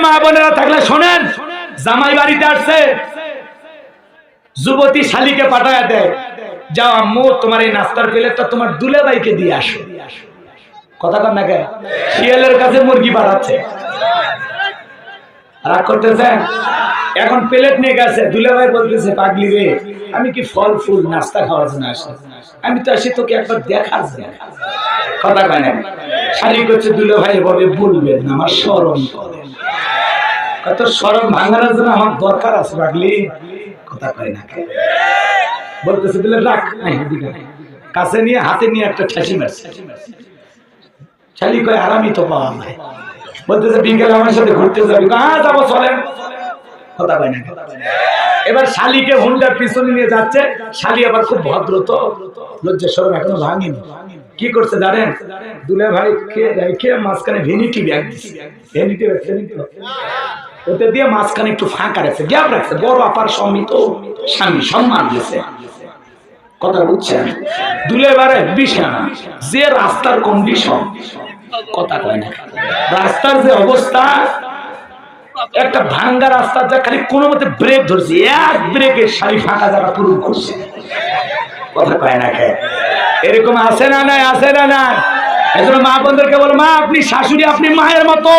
মা বোনেরা থাকলে শোনেন, জামাই বাড়িতে আসছে, যুবতী শালীকে পাঠায় দেয়, যাও আম্মু তোমার এই নাস্তার প্লেটটা তোমার দুলাভাইকে দিয়ে আসো। কথা কন না কেন? শিয়ালের কাছে মুরগি বাড়াচ্ছে, রাগ করতেছেন? এখন প্লেট নিয়ে গেছে, দুলাভাই বলতেছে পাগলি রে, আমি কি ফল ফুল নাস্তা খাওয়ার জন্য আসি? আমি তো আসি তোকে একবার দেখার জন্য। কথা কয় না? শালী করছে দুলাভাই এভাবে বলবেন না, আমার শরম করে। কত শরম ভাঙানোর জন্য আমার দরকার আছে পাগলি। কথা কয় না? বলতেছে দিলে রাখ, কাছে নিয়ে হাতে নিয়ে একটা ঠাসি মারছে। শালী কয় আরামই তো পাওয়া যায়। বলতেছে বিকেলে আমার সাথে ঘুরতে যাবি? হ্যাঁ যাবো, চলেন। কথা কয় না? এবার শালীকে হুন্ডার পিছনে নিয়ে যাচ্ছে। শালী আবার খুব ভদ্র, তো লজ্জা শরম এখনো ভাঙেনি। কি করছে জানেন? দুলাভাইকে রেখে মাঝখানে ভ্যানিটি ব্যাগ দিচ্ছে, ভ্যানিটি ব্যাগ ওতে দিয়ে মাঝখানে একটু ফাঁকা রাখছে, গ্যাপ রাখছে। বড় আপার স্বামী তো, স্বামী সম্মান দিয়েছে। কথা বুঝছেন? দুলাভাইরে বিছানা, যে রাস্তার কন্ডিশন, কথা কয় না? রাস্তার যে অবস্থা, একটা ভাঙ্গা রাস্তা, যা খালি কোনো মতে ব্রেক ধরছে, এক ব্রেকে শাড়ি ফাঁকা জায়গা পূরণ করছে। কথা কয় না? এরকম আছে না নাই? আছে না নাই? এজন্য মা বোনদেরকে বল, মা আপনি শাশুড়ি, আপনি মায়ের মতো,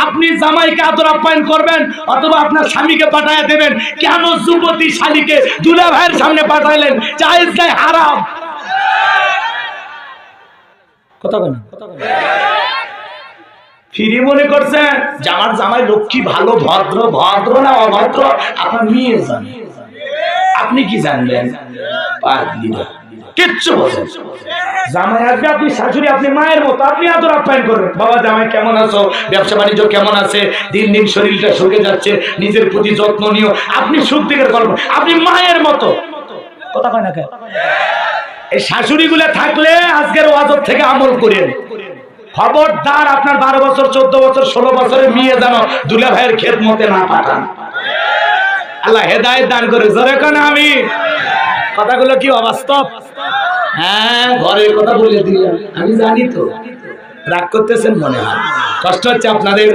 আপনি জামাইকে আদর আপ্যায়ন করবেন, অথবা আপনার স্বামীকে পাঠায় দেবেন। কেন যুবতী শালীকে দুলাভাইয়ের সামনে পাঠাইলেন? জায়েজ নাই, হারাম। কথা কয় না? ফিরি মনে করছেন যে আমার জামাই লক্ষ্মী, ভালো, ভদ্র, ভদ্র না অভদ্র আপনার মেয়ে জানে, আপনি কি জানবেন? কিচ্ছু বোঝেন। জামাই আসবে, আপনি শাশুড়ি, আপনি মায়ের মতো, আপনি আদর আপ্যায়ন করবেন। বাবা জামাই কেমন আছো, ব্যবসা বাণিজ্য কেমন আছে, দিন দিন শরীরটা শুকে যাচ্ছে, নিজের প্রতি যত্ন নিও, আপনি সুখ দিকের গল্প, আপনি মায়ের মতো। কথা কয় না? এই শাশুড়ি গুলা থাকলে আজকের ওয়াজত থেকে আমল করেন। খবরদার আপনার 12 বছর, 14 বছর, 16 বছরের মেয়ে যেন দুলাভাইয়ের খেদমতে না পাঠান। আল্লাহ হেদায়েত দান করে। জোরে কোন আমিন। কথাগুলো কি অবাস্তব? হ্যাঁ, ঘরের কথা বলে দিলাম, আমি জানি তো। রাগ করতেছেন মনে হয়, কষ্ট হচ্ছে আপনাদের,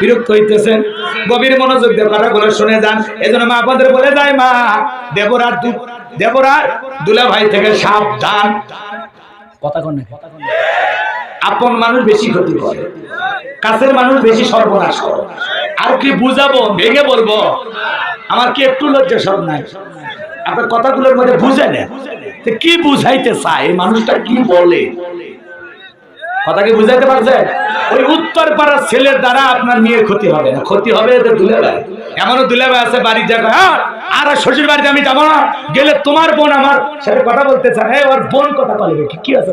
বিরক্ত হইতেছেন। গভীর মনোযোগ দিয়ে কথাগুলো শুনে যান। এজন্য মা আপনাদের বলে যায়, মা দেবরা দুলাভাই থেকে সাবধান। কথা কন না? আপন মানুষ বেশি ক্ষতি করে, কাছের মানুষ বেশি সর্বনাশ করে। আর কি বুঝাবো, ভেঙে বলবো? আমার কি একটু লজ্জা সব নাই? আপনার কথাগুলোর মধ্যে বুঝে নেন কি বুঝাইতে চায়, এই মানুষটা কি বলে। কথা কি বুঝাইতে পারছে? ওই উত্তর পাড়ার ছেলের দ্বারা আপনার মেয়ের ক্ষতি হবে না, ক্ষতি হবে এদের দুলাভাই। এমনও দুলাভাই আছে বাড়ির জায়গা, আর শ্বশুর বাড়িতে আমি যাবো না, গেলে তোমার বোন আমার সাথে কথা বলতে চায়, ওর বোন কথা বলবে। কি আছে?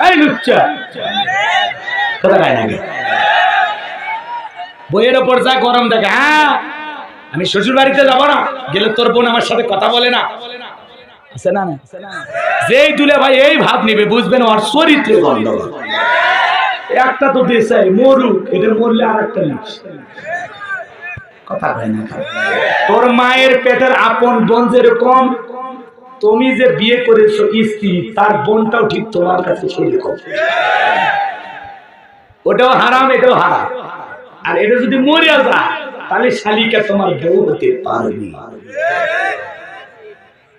এই লুচ্চা কথা গায় নাকি? বইয়ের ওপর যা গরম দেখে, হ্যাঁ আমি শ্বশুর বাড়িতে যাবো না, গেলে তোর বোন আমার সাথে কথা বলে না। আছে না? যেই দুলাভাই এই ভাব নিবে, বুঝবেন ওর চরিত্রে গন্ডগোল। একটা তো দেশে মরুক, এটা মরলে আর একটা নিস। কথা হয় না? তোর মায়ের পেটের আপন বোন যেরকম, তুমি যে বিয়ে করেছো স্ত্রী, তার বোনটাও ঠিক তোমার কাছে সেরকম। ওটাও হারাম, এটাও হারাম। আর এটা যদি মরিয়া যায়, তাহলে শালিকা তোমার বউ হতে পারবি।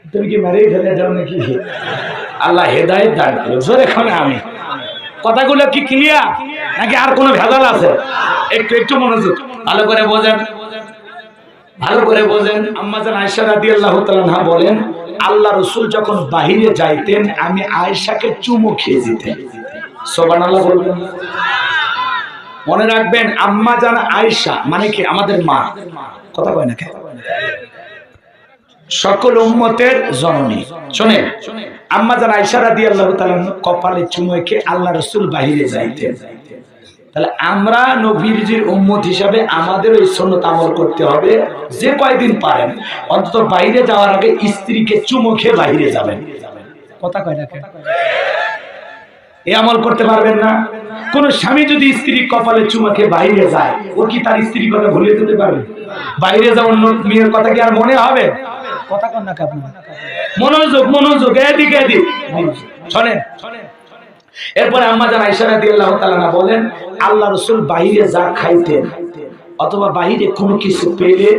তুমি কি মেরে ফেলে যাও নাকি? আল্লাহ হেদায়েত দান করুন। আমি কথাগুলো কি ক্লিয়ার নাকি আর কোনো ভেজাল আছে? একটু মনোযোগ, ভালো করে বোঝেন, ভালো করে বোঝেন। আম্মা জান আয়েশা রাদিয়াল্লাহু তাআলা আনহা বলেন, আল্লাহ রাসূল যখন বাহিরে যাইতেন, আমি আয়েশাকে চুমু খেয়ে দিতেন। সুবহানাল্লাহ বলবেন। মনে রাখবেন, আম্মা জান আয়েশা মানে কি? আমাদের মা। কথা কয় না? সকল উম্মতের জননী। শুনেন, আম্মা জান আয়েশা রাদিয়াল্লাহু তাআলা কপালে চুমু খেয়ে আল্লাহ রাসূল বাহিরে যাইতেন। তাহলে আমরা নবীজির উম্মত হিসাবে আমাদের ওই সুন্নাত আমল করতে হবে। যে কয়দিন পারেন অন্তত বাইরে যাওয়ার আগে স্ত্রীকে চুমু খেয়ে বাইরে যাবেন। কথা কয় না? এই আমল করতে পারবেন না? কোন স্বামী যদি স্ত্রী কপালে চুমু খেয়ে বাইরে যায়, ও কি তার স্ত্রীর কথা ভুলে যেতে পারবে? বাইরে যাওয়ার মেয়ের কথা কি আর মনে হবে? কথা কন না? মনোযোগ, মনোযোগ, এদিকে এদিক শোনেন। এরপরে আম্মা জান আয়েশা রাদিয়াল্লাহু তাআলা বলেন, আল্লাহ রাসূল বাইরে যা খাইতেন, অথবা বাইরে কোনো কিছু পেলে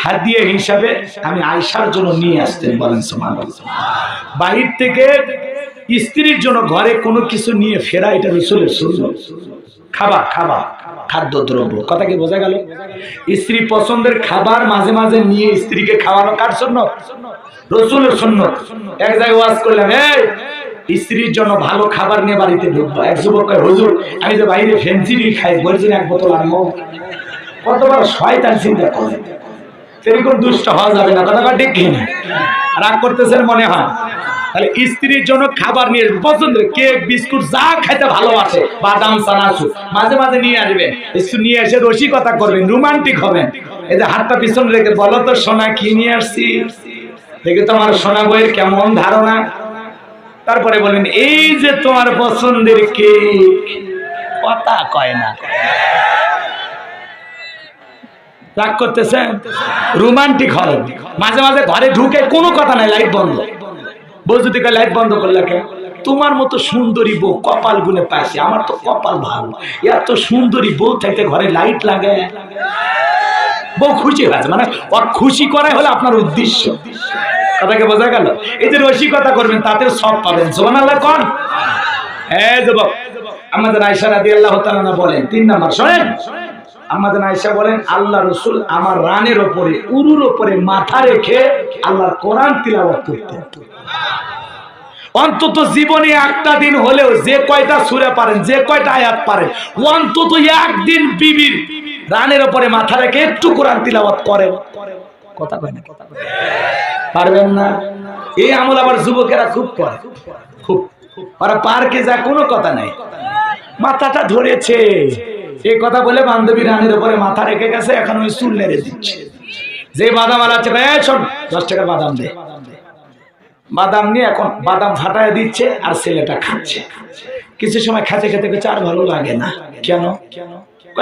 হাদিয়া হিসাবে আমি আয়েশার জন্য নিয়ে আসতেন। বলেন সুবহানাল্লাহ। বাহির থেকে স্ত্রীর জন্য ঘরে কোনো কিছু নিয়ে ফেরা এটা রাসূলের সুন্নাত। খাবার খাদ্যদ্রব্য, কথা কি বোঝা গেল? স্ত্রী পছন্দের খাবার মাঝে মাঝে নিয়ে স্ত্রীকে খাওয়ানো কার সুন্নাত? রাসূলের সুন্নাত। এক জায়গায় ওয়াজ করলাম, এই স্ত্রীর জন্য ভালো খাবার নিয়ে বাড়িতে ঢুকবো। এক যুবক কয়, হুজুর আমি যে বাইরে ফেন্সিডি খাই, বলছেন এক বোতল আনবো। কতবার শয়তান চিন্তা করে, সেরকম দুষ্ট হওয়া যাবে না, কথা ঠিক কিনা? রাগ করতেছেন মনে হয়? তাহলে স্ত্রীর জন্য খাবার নিয়ে পছন্দের কেক বিস্কুট যা খাইতে ভালোবাসে, বাদাম চানাচুর মাঝে মাঝে নিয়ে আসবেন। একটু নিয়ে এসে রসিকতা করবেন, রোমান্টিক হবেন। এই যে হাতটা পিছনে রেখে বলো তো সোনা কি নিয়ে আসছি, দেখে তোমার সোনা বইয়ের কেমন ধারণা। তারপরে বলেন এই যে তোমার পছন্দের কেক, কথা কয় না। রাগ করতেছেন? রোমান্টিক হবেন। মাঝে মাঝে ঘরে ঢুকে কোনো কথা নাই, লাইট বন্ধ। বউ যদি লাইট বন্ধ করলে, তোমার মতো সুন্দরী বউ কপাল গুনে পাইছে, আমার তো কপাল ভালো, এত সুন্দরী বউ থাকতে ঘরে লাইট লাগে। বউ খুশি হয়েছে, মানে ওর খুশি করাই হলো আপনার উদ্দেশ্য। কথাকে বোঝা গেল? এই যে রসিকতা করবেন তাতে সব পাবেন। সুবহানাল্লাহ কোন? এই যুবক, আমাদের আয়েশা রাদিয়াল্লাহু তাআলা বলেন, 3 নাম্বার শুনেন। আমাদের আয়েশা বলেন, আল্লাহ রাসূল আমার রানের উপরে, উরুর উপরে মাথা রেখে আল্লাহর কোরআন তিলাওয়াত করতেন। অন্তত জীবনে একটা দিন হলেও যে কয়টা সূরা পারেন, যে কয়টা আয়াত পারেন, অন্তত একদিন বিবির রানের উপরে মাথা রেখে একটু কোরআন তিলাওয়াত করেন। কথা কয় না? পারবেন না? এই আমল আবার যুবকেরা খুব করে, খুব। ওরা পার্কে যা কোনো কথা নাই, মাথাটা ধরেছে এই কথা বলে বান্ধবী রানের উপরে মাথা রেখে গেছে, এখন ওই চুল নেড়ে দিচ্ছে। যে বাদাম আলাচ্ছে, 10 টাকা বাদাম দে। বাদাম নিয়ে এখন বাদাম ফাটায় দিচ্ছে আর ছেলেটা খাচ্ছে। কিছু সময় খেতে খেতে খেতে আর ভালো লাগে না। কেন?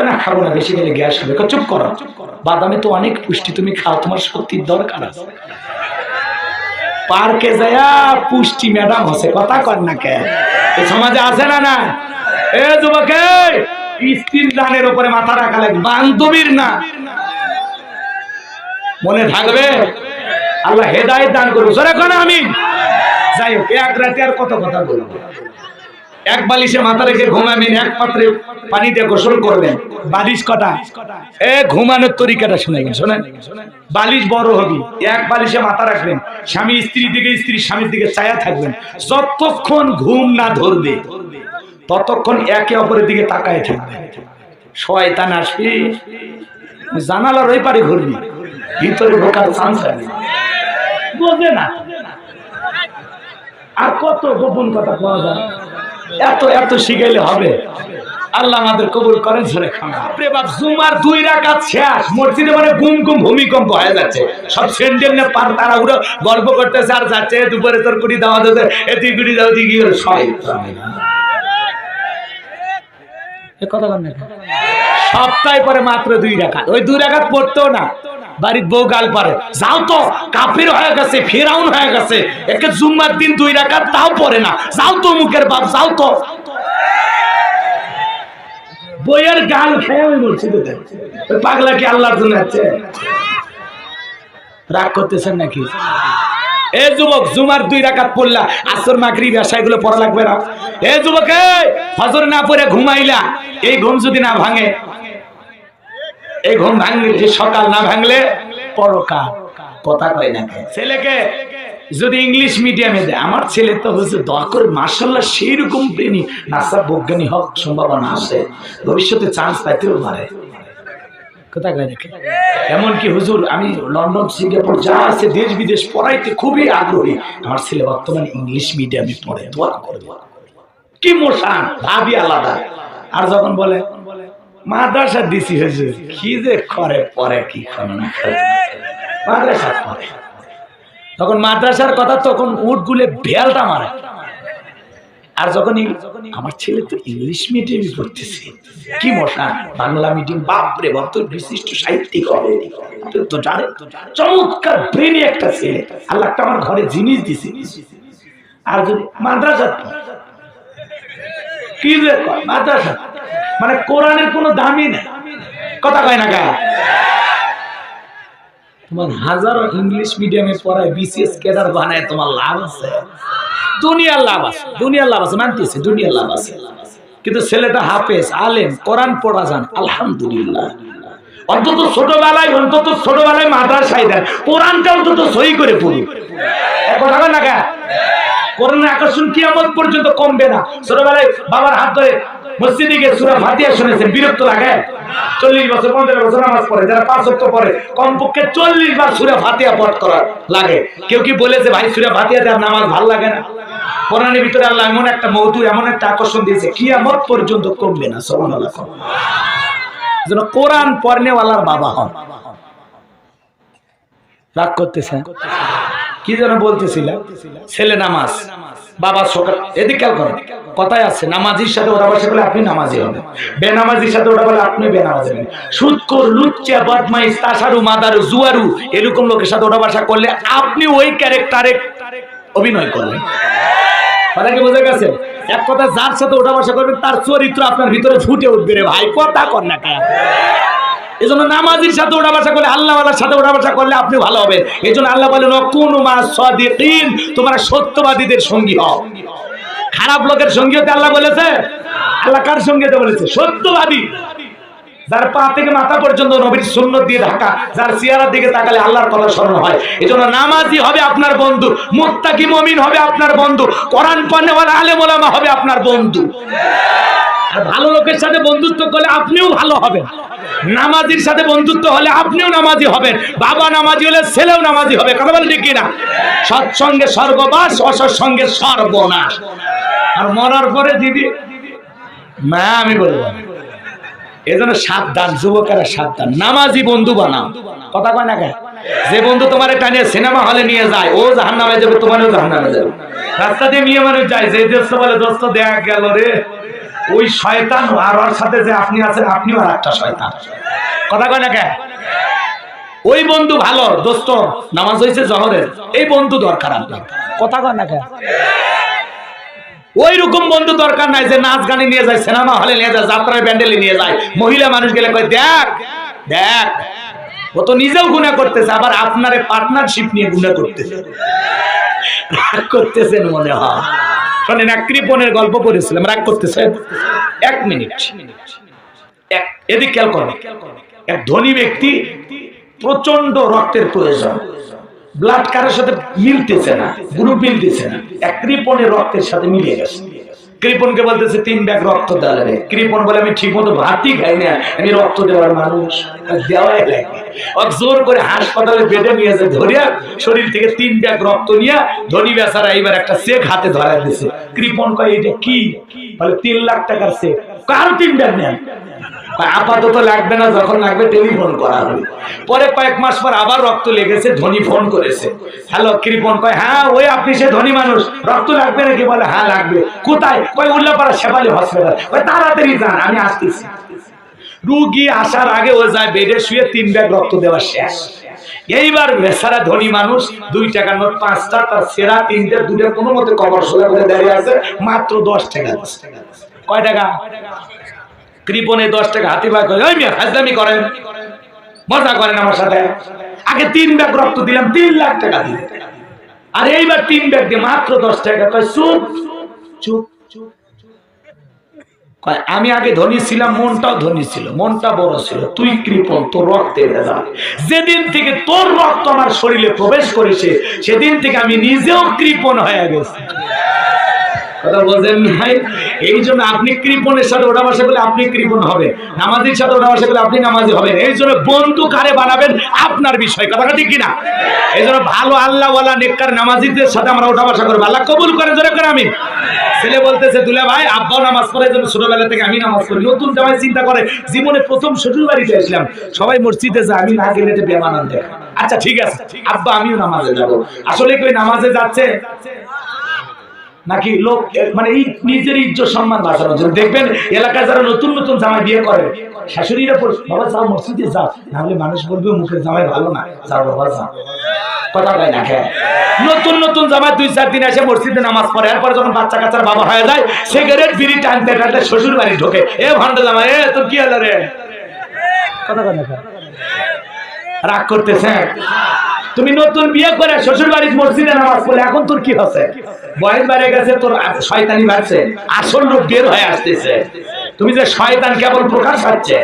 না খাবো না, বেশি খেলে গ্যাস হবে। চুপ করো, বাদামে তো অনেক পুষ্টি, তুমি খাও, তোমার শক্তির দরকার আছে। পার্কে যায়া পুষ্টি ম্যাডাম হচ্ছে, কথা কর না কে? এই সমাজে আছে না? না এ যুবকে, স্ত্রীর দানের উপরে মাথা রাখা লাগে, বান্ধবীর না। মনে থাকবে? আল্লাহ হেদায়েত দান করুন। সরে কোন আমিন। যাই হোক, এক রাতে আর কত কথা বলবো। এক বালিশে মাথা রেখে ঘুমাবেন, এক পাত্রে পানিতে গোসল করবেন। বালিশ কটা? ঘুমানোর তরিকাটা শুনেবেন, শোনেন। বালিশ বড় হবে, এক বালিশে মাথা রাখবেন, স্বামী স্ত্রীর দিকে, স্ত্রী স্বামীর দিকে চায়া থাকবেন। যতক্ষণ ঘুম না ধরবে ততক্ষণ একে অপরের দিকে তাকায় থাকবে। শয়তান আসবে, জানালার ওই পারে ঘুরবি, ভিতরে ঢোকার চান্স আছে, বোঝে না। আর কত গোপন কথা পাওয়া যায়, এত এত শিখাইলে হবে? আল্লাহ আমাদের কবুল করেন। ধরে জুমার 2 রাকাত শেষ, মসজিদে মানে গুম গুম ভূমিকম্প হয়ে যাচ্ছে। সব সেন্ডেল নিয়ে পার তারা উড়ে গল্প করতেছে আর যাচ্ছে, দুপুরে তোর কুড়ি দাওয়া দিতে, এতুই কুড়ি দাও দিয়ে গিয়ে কথা বল না। সপ্তাহে পরে মাত্র 2 রাকাত, ওই 2 রাকাত পড়তেও না, বাড়ির বউ গাল পারে, যাও তো কাফির হয়ে গেছে, ফিরাউন হয়ে গেছে, একে জুম্মার দিন 2 রাকাত তাও পড়ে না, যাও তো মুখের বাপ, যাও তো। বইয়ের গাল খেয়ে আমি বলছি, পাগলা কি আল্লাহর জন্য আছে? রাগ করতেছেন নাকি? এ যুবক, জুমার 2 রাকাত পড়লা, আসর মাগরিব এশা এগুলো পড়া লাগবে না। এ যুবক, ফজর না পড়ে ঘুমাইলা, এই ঘুম যদি না ভাঙে, এই ঘুম ভাঙলে সকাল না ভাঙলে পরকাল। কথা কয় না? ছেলেকে যদি ইংলিশ মিডিয়ামে দেয়, আমার ছেলে তো হচ্ছে দোয়া করে মাশাআল্লাহ সেই রকম প্রেমী নাসা বৈজ্ঞানিক হওয়ার সম্ভাবনা আছে, ভবিষ্যতে চান্স পাইতেও পারে। কথা কয় না? এমনকি হুজুর আমি লন্ডন, সিঙ্গাপুর যা আছে দেশ বিদেশ পড়াইতে খুবই আগ্রহী। আমার ছেলে বর্তমানে ইংলিশ মিডিয়ামে পড়ে, দোয়া করবে। কি মোশান, ভাবি আলাদা। আর যখন বলে মাদ্রাসা দিছি হুজুর, কি যে করে পরে কি করে না করে, মাদ্রাসা পড়ে। তখন মাদ্রাসার কথা তখন উঠ গুলে বেলটা মারে। আর যখনই আমার ছেলে তো ইংলিশ মিডিয়ামে পড়তেছে, কি মশা, বাংলা মিডিয়াম, বাপরে বাপ, তোর বিশিষ্ট সাহিত্যিক হবে তো জানে, চমৎকার ব্রেনি একটা ছেলে, আল্লাহ একটা আমার ঘরে জিনিস দিছে। আর যদি মাদ্রাসা, কি যে মাদ্রাসা মানে কোরআনের কোনো দামই নেই, কথা কয় না কা? তোমার হাজারো ইংলিশ মিডিয়ামে পড়ায় বিসিএস ক্যাডার বানায় তোমার লাভ আছে, দুনিয়ার লাভ আছে, দুনিয়ার লাভ আছে, মানতেছে দুনিয়ার লাভ আছে। কিন্তু ছেলেটা হাফেজ, আলেম, কোরআন পড়া জান, আলহামদুলিল্লাহ। অন্তত ছোটবেলায় মাদ্রাসায় দেন, কোরআনটা অন্তত সহি করে পড়ি। কথা কয় না কা? কোরআনের আকর্ষণ কিয়ামত পর্যন্ত কমবে না। ছোটবেলায় বাবার হাত ধরে মসজিদে গিয়ে সূরা ফাতিহা শুনেছেন, বিরক্ত লাগে? 40 বছর 50 বছর নামাজ পড়ে, যারা 5 ওয়াক্ত পড়ে, কমপক্ষে 40 বার সূরা ফাতিহা পাঠ করা লাগে। কেউ কি বলেছে ভাই সূরা ফাতিহাতে আর নামাজ ভালো লাগে না? কোরআনের ভিতরে আল্লাহ এমন একটা মওদু, এমন একটা আকর্ষণ দিয়েছে, কিয়ামত পর্যন্ত কমবে না। সুবহানাল্লাহ। যেন কোরআন পড়নেওয়ালার বাবা হন। রাগ করতেছেন? কি যেন বলতেছিলাম? ছেলে নামাজ, বাবা সকাল, এদিকে খেয়াল করেন, কথায় আছে নামাজির সাথে ওরা বসে বলে আপনি নামাজি হবেন, বেনামাজির সাথে ওরা বলে আপনি বেনামাজি হবেন। সুদখোর, লুচ্চা, বদমাইশ, তাসারু, মাদারু, জুয়ারু, এরকম লোকের সাথে ওরা বসা করলে আপনি ওই ক্যারেক্টারে অভিনয় করবেন। কথা কি বোঝা গেছে? এক কথা, যার সাথে ওঠা বসা করবেন তার চরিত্র আপনার ভিতরে ফুটে উঠবে রে ভাই। কথা কর না কেন? এই জন্য নামাজির সাথে ওঠা বসা করলে, আল্লাহওয়ালার সাথে ওঠা বসা করলে আপনি ভালো হবেন। এই জন্য আল্লাহ বলেন কুনু মা সাদিকিন, তোমরা সত্যবাদীদের সঙ্গী হও। খারাপ লোকের সঙ্গী হতে আল্লাহ বলেছে? আল্লাহ কার সঙ্গী হতে বলেছে? সত্যবাদী, যার পা থেকে মাথা পর্যন্ত নবীর সুন্নাত দিয়ে ঢাকা, যার চেহারার দিকে তাকালে আল্লাহর কথা স্মরণ হয়। এজন্য নামাজি হবে আপনার বন্ধু, মুত্তাকি মুমিন হবে আপনার বন্ধু, কোরআন পড়নেওয়ালা আলেম ওলামা হবে আপনার বন্ধু। আর ভালো লোকের সাথে বন্ধুত্ব করলে আপনিও ভালো হবেন, নামাজির সাথে বন্ধুত্ব হলে আপনিও নামাজি হবেন, বাবা নামাজি হলে ছেলেও নামাজি হবে। কথা বলেন ঠিক কিনা? সৎসঙ্গে স্বর্গবাস, অসৎসঙ্গে সর্বনাশ। আর মরার পরে দিদি মা, আমি বলবো এজন্য সাবধান, যুবকেরা সাবধান, নামাজি বন্ধু বানাও। কথা কয় না কেন? যে বন্ধু তোমার টানিয়ে সিনেমা হলে নিয়ে যায়, ও জাহান্নামে যাবে, তোমারও জাহান্নামে যাবে। রাস্তা দিয়ে মেয়ে মানুষ যায়, যে দোস্ত বলে দোস্ত দেখা গেল রে, ওই শয়তান আর ওর সাথে যে আপনি আছেন, আপনিও আর একটা শয়তান। কথা কয় না কেন? ওই বন্ধু ভালো, দোস্ত নামাজ হয়েছে জহরের, এই বন্ধু দরকার আপনার। কথা কয় না কেন? ওই রকম বন্ধু দরকার নাই যে নাচ গানে নিয়ে যায়, সিনেমা হলে নিয়ে যায়, যাত্রায় ব্যান্ডেলে নিয়ে যায়, মহিলা মানুষ গেলে কয় দেখ দেখ। ও তো নিজেও গুনাহ করতেছে, আবার আপনারে পার্টনারশিপ নিয়ে গুনাহ করতেছে। রাগ করতেছেন মনে হয়? শোনেন, এক কৃপণের গল্প পড়েছিলাম। রাগ করতেছেন? 1 মিনিট, এদিক খেয়াল করো। এক ধনী ব্যক্তি, প্রচন্ড রক্তের প্রয়োজন, ব্লাড কারোর সাথে মিলতেছে না, গ্রুপ মিলতেছে না, এক কৃপণের রক্তের সাথে মিলে গেছে। কৃপণকে বলতেছে 3 ব্যাগ রক্ত দেওয়া। কৃপণ বলে আমি ঠিক মতো ভাতই খাই না, আমি রক্ত দেওয়ার মানুষ, দেওয়াই লাগে। জোর করে হাসপাতালে বেডে নিয়ে যায়, ধরিয়া শরীর থেকে 3 ব্যাগ রক্ত নিয়ে ধনী বেচারা এইবার একটা চেক হাতে ধরা দিয়েছে। কৃপণ কয় এটা কি? বলে 3 লাখ টাকার চেক। কারো 3 ব্যাগ নেন, আপাতত লাগবে না, যখন লাগবে টেলিফোন করা হবে। পরে কয়েক মাস পর আবার রক্ত লেগেছে, ধনী ফোন করেছে। হ্যালো, কৃপণ কয় হ্যাঁ ওই আপনি সে ধনী মানুষ, রক্ত লাগবে নাকি? বলে হ্যাঁ লাগবে। কোথায়? কয় উল্লাপাড়া শেফালি হসপিটাল। কয় তাড়াতাড়ি যান, আমি আসতেছি। রুগী আসার আগে ও যায় বেডে শুয়ে, 3 ব্যাগ রক্ত দেওয়া শেষ। এইবার বেচারা ধনী মানুষ, 2 টাকার নোট 5টা, তার সেরা 3টে, 2টা কোনো মতে কভার সোজা করে দাঁড়িয়ে আছে, মাত্র 10 টাকা। কয় টাকা? কৃপণে 10 টাকা হাতি বার করে, ওই মিয়া ফাজলামি করেন, মজা করেন আমার সাথে। আগে 3 ব্যাগ রক্ত দিলাম, 3 লাখ টাকা দিলেন, আর এইবার 3 ব্যাগ দিয়ে মাত্র 10 টাকা। কয় চুপ চুপ। কয় আমি আগে ধনী ছিলাম, মনটাও ধনী ছিল, মনটা বড় ছিল, তুই কৃপণ, তোর রক্তে ভেজা। যেদিন থেকে তোর রক্ত আমার শরীরে প্রবেশ করেছে, সেদিন থেকে আমি নিজেও কৃপণ হয়ে গেছি। কথা বলছেন ভাই? এই জন্য আপনি কৃপণের সাথে ওঠা বসা করলে আপনি কৃপণ হবে, নামাজির সাথে ওঠা বসা করলে আপনি নামাজি হবেন। এই জন্য বন্ধু কারে বানাবেন আপনার বিষয়। কথা ঠিক কিনা? এই জন্য ভালো আল্লাহওয়ালা নেককার নামাজিদের সাথে আমরা ওঠা বসা করবো। আল্লাহ কবুল করেন, জোরে করে আমিন। ছেলে বলতেছে দুলা ভাই আব্বা নামাজ পড়ে, জন্য ছোটবেলা থেকে আমি নামাজ পড়ি। নতুন জামাই চিন্তা করে জীবনে প্রথম শ্বশুর বাড়িতে আসলাম, সবাই মসজিদে যায়, আমি না গেলে বেমানান দেয়। আচ্ছা ঠিক আছে আব্বা, আমিও নামাজে যাবো। আসলে কই নামাজে যাচ্ছে নাকি লোক মানে এই নিজের ইজ্জত সম্মান বাঁচানোর জন্য? দেখবেন এলাকায় যারা নতুন নতুন জামাই বিয়ে করে, শাশুড়িরা বাবা যাও মসজিদে যাও, নাহলে মানুষ বলবে মুখের জামাই ভালো না, যাও বাবা যাও। কথা কয় না খেয়ে নতুন নতুন জামাই 2-4 দিন এসে মসজিদে নামাজ পড়ে, এরপরে যখন বাচ্চা কাচ্চার বাবা হয়ে যায়, সিগারেট বিড়ি টানতে টানতে শ্বশুর বাড়ি ঢোকে। এ ভান্ডা জামাই, এ তোর কি হলো রে? রাগ করতেছে? তুমি নতুন বিয়ে করে শ্বশুর বাড়ির মসজিদে নামাজ পড়লে এখন তোর কি হচ্ছে? বয়স বেড়ে গেছে, তোর শয়তানি বাড়ছে, আসল রূপ বের হয়ে আসতেছে। তুমি যে শয়তান কেবল প্রকাশ পাচ্ছে।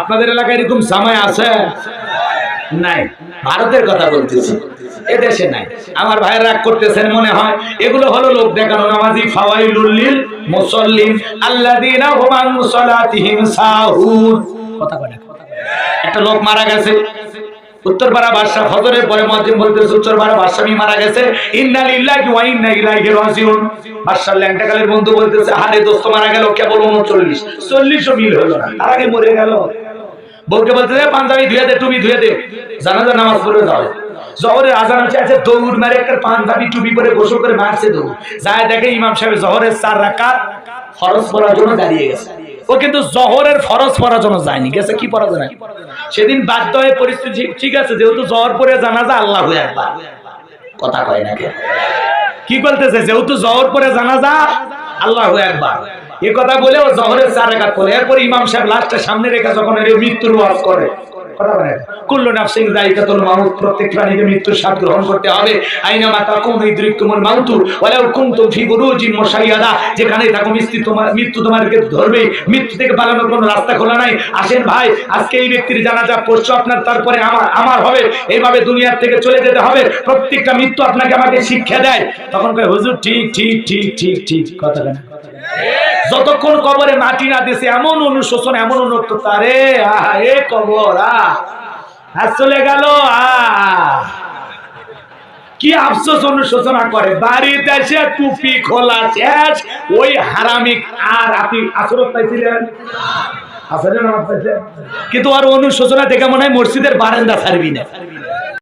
আপনাদের এলাকায় এরকম জামাই আছে? নাই, ভারতের কথা বলতেছি, এদেশে নাই। আমার ভাইয়ের রাগ করতেছেন মনে হয়। এগুলো হলো লোক দেখানো নামাজি, ফাওয়াইলুল লিল মুসাল্লিন আল্লাযীনা হুম আন সালাতিহিম সাহুন। কথা কয় না। একটা লোক মারা গেছে, উত্তরপাড়া বাদশা ফজরের পরে মুয়াজ্জিন বলতেছে উত্তরপাড়া বাদশামি মারা গেছে, ইন্না লিল্লাহি ওয়া ইন্না ইলাইহি রাজিউন। বাদশার ল্যাংটাকালের বন্ধু বলতেছে আরে দোস্ত মারা গেল কেবল 39 মিল হলো না, তার আগে মরে গেল। বউকে বলতেছে পাঞ্জাবি ধুয়ে দে, টুপি ধুয়ে দে, জানাজা নামাজ পড়ে যাও। জহরের আজান হচ্ছে, আছে দৌড় মারে একটা পাঞ্জাবি টুপি পরে গোসল করে মারছে দৌড় যায়, দেখে ইমাম সাহেব জহরের 4 রাকাত ফরজ পড়ার জন্য দাঁড়িয়ে গেছে। ও কিন্তু জহরের ফরজ পড়ার জন্য যায়নি, গেছে কি পড়ার জন্য? সেদিন বাধ্য হয়ে পরিস্থিতি ঠিক আছে, যেহেতু জহর পরে জানাজা আল্লাহু আকবার। কথা কয় না কে? কি বলতেছে? যেহেতু জহর পরে জানাজা আল্লাহু আকবার, এই কথা বলে ও জহরের 4 রাকাত পড়ে। এরপর ইমাম সাহেব লাস্টে সামনে রেখে যখন মৃত্যুর ওয়াজ করে, কথা বলে কুল্লু নাফসিন যায়িকাতুল মাউত, প্রত্যেক প্রাণীকে মৃত্যুর স্বাদ গ্রহণ করতে হবে। আইনামা তাকুনু ইদরিকুমুল মাউতু ওয়ালাউ কুনতুম ফি বুরুজিন মুশাইয়াদা, যেখানেই থাকো মৃত্যু তোমাদেরকে ধরবে, মৃত্যু থেকে পালানোর কোনো রাস্তা খোলা নাই। আসেন ভাই, আজকে এই ব্যক্তির জানাজা, পরশু আপনার, তারপরে আমার হবে, এইভাবে দুনিয়ার থেকে চলে যেতে হবে। প্রত্যেকটা মৃত্যু আপনাকে আমাকে শিক্ষা দেয়। তখন কয় হুজুর ঠিক ঠিক ঠিক ঠিক ঠিক, কথা না? যতক্ষণ কবরে মাটি না দিয়েছে এমন অনুশোচন, এমন অনুতপ্ত, আরে আহা এ কবর চলে গেল, কি আফসোস অনুশোচনা করে। বাড়িতে এসে টুপি খোলা শেষ, ওই হারামি। আর আপনি আসরত পাইছিলেন? কিন্তু আর অনুশোচনা দেখে মনে হয় মসজিদের বারান্দা ছাড়বি না।